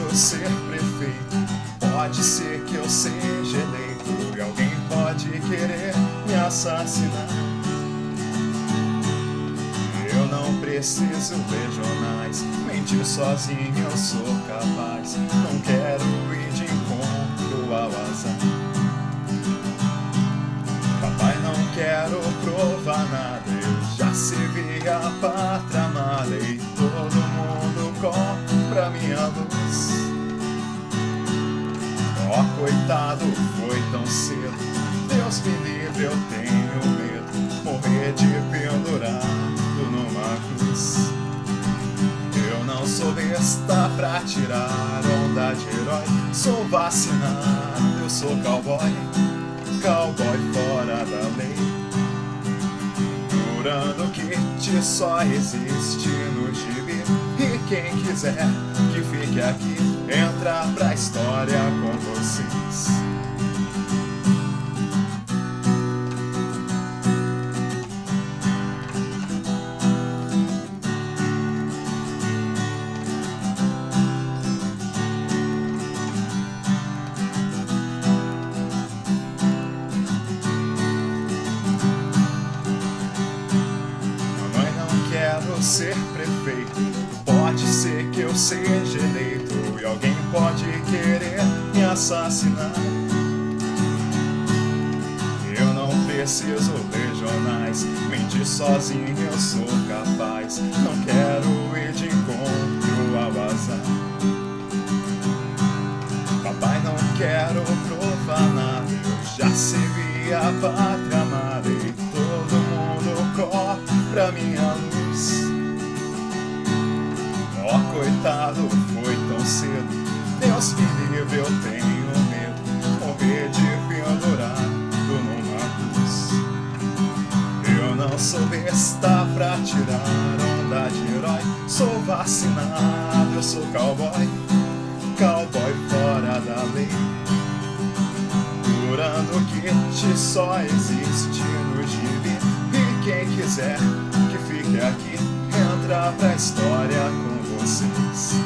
quero ser prefeito. Pode ser que eu seja eleito e alguém pode querer me assassinar. Eu não preciso ler jornais, mentir sozinho eu sou capaz. Não quero ir de encontro ao azar. Papai, não quero provar nada, eu já servi a pátria amada e todo mundo compra minha luz. Ó, coitado, foi tão cedo, Deus me livre, eu tenho medo, morrer de pendurado numa cruz. Eu não sou besta pra tirar onda de herói, sou vacinado, eu sou cowboy, cowboy fora da lei. Durando kit só existe no gibi, e quem quiser que fique aqui, entra pra história com vocês. Mamãe, não quero ser prefeito. Pode ser que eu seja eleito e alguém pode querer me assassinar. Eu não preciso ler jornais, mentir sozinho eu sou capaz. Não quero ir de encontro ao azar. Papai, não quero provar nada, eu já servi a pátria amada e todo mundo compra minha luz. Ó, coitado, foi tão cedo, Deus me livre, eu tenho medo, morrer de pendurado numa cruz. Eu não sou besta pra tirar onda de herói, sou vacinado, eu sou cowboy, cowboy fora da lei. Durando kit só existe no gibi, e quem quiser que fique aqui, entra pra história com vocês.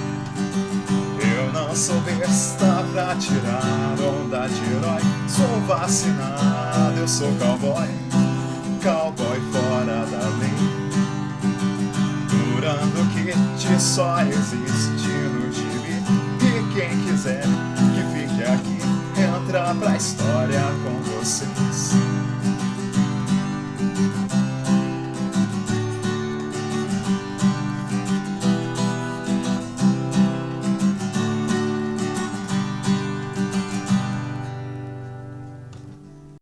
Eu não sou besta pra tirar onda de herói, sou vacinado, eu sou cowboy, cowboy fora da lei. Durando kit só existe no gibi, e quem quiser que fique aqui, entra pra história com vocês.